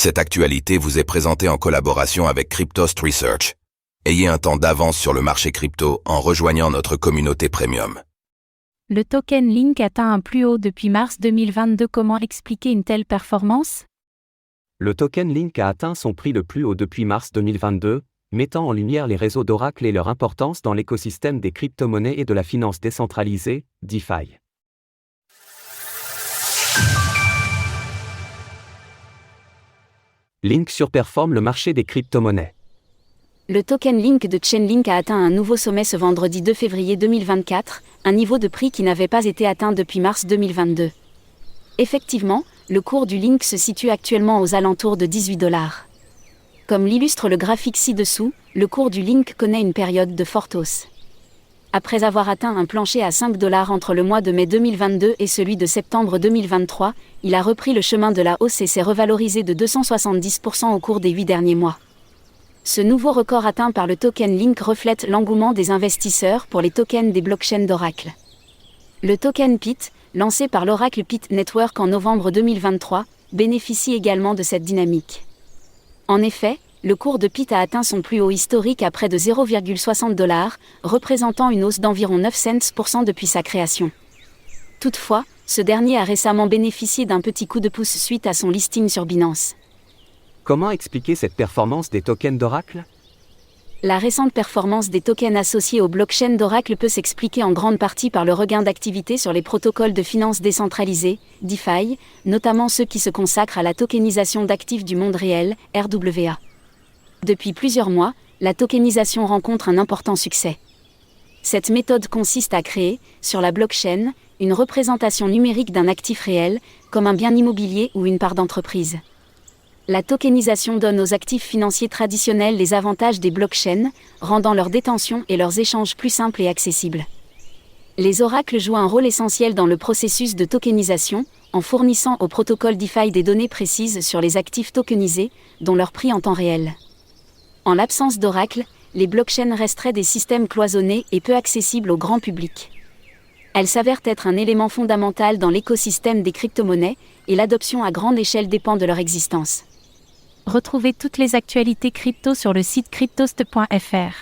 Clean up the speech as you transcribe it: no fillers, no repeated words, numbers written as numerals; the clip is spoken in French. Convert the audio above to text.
Cette actualité vous est présentée en collaboration avec Cryptost Research. Ayez un temps d'avance sur le marché crypto en rejoignant notre communauté premium. Le token Link atteint un plus haut depuis mars 2022. Comment expliquer une telle performance ? Le token Link a atteint son prix le plus haut depuis mars 2022, mettant en lumière les réseaux d'Oracle et leur importance dans l'écosystème des crypto-monnaies et de la finance décentralisée, DeFi. Link surperforme le marché des crypto-monnaies. Le token Link de Chainlink a atteint un nouveau sommet ce vendredi 2 février 2024, un niveau de prix qui n'avait pas été atteint depuis mars 2022. Effectivement, le cours du Link se situe actuellement aux alentours de $18. Comme l'illustre le graphique ci-dessous, le cours du Link connaît une période de forte hausse. Après avoir atteint un plancher à $5 entre le mois de mai 2022 et celui de septembre 2023, il a repris le chemin de la hausse et s'est revalorisé de 270% au cours des 8 derniers mois. Ce nouveau record atteint par le token Link reflète l'engouement des investisseurs pour les tokens des blockchains d'Oracle. Le token PIT, lancé par l'Oracle PIT Network en novembre 2023, bénéficie également de cette dynamique. En effet, le cours de PIT a atteint son plus haut historique à près de $0,60, représentant une hausse d'environ 9 cents % depuis sa création. Toutefois, ce dernier a récemment bénéficié d'un petit coup de pouce suite à son listing sur Binance. Comment expliquer cette performance des tokens d'Oracle ? La récente performance des tokens associés aux blockchains d'Oracle peut s'expliquer en grande partie par le regain d'activité sur les protocoles de finance décentralisés, DeFi, notamment ceux qui se consacrent à la tokenisation d'actifs du monde réel, RWA. Depuis plusieurs mois, la tokenisation rencontre un important succès. Cette méthode consiste à créer, sur la blockchain, une représentation numérique d'un actif réel, comme un bien immobilier ou une part d'entreprise. La tokenisation donne aux actifs financiers traditionnels les avantages des blockchains, rendant leur détention et leurs échanges plus simples et accessibles. Les oracles jouent un rôle essentiel dans le processus de tokenisation, en fournissant au protocole DeFi des données précises sur les actifs tokenisés, dont leur prix en temps réel. En l'absence d'oracle, les blockchains resteraient des systèmes cloisonnés et peu accessibles au grand public. Elles s'avèrent être un élément fondamental dans l'écosystème des crypto-monnaies, et l'adoption à grande échelle dépend de leur existence. Retrouvez toutes les actualités crypto sur le site cryptost.fr.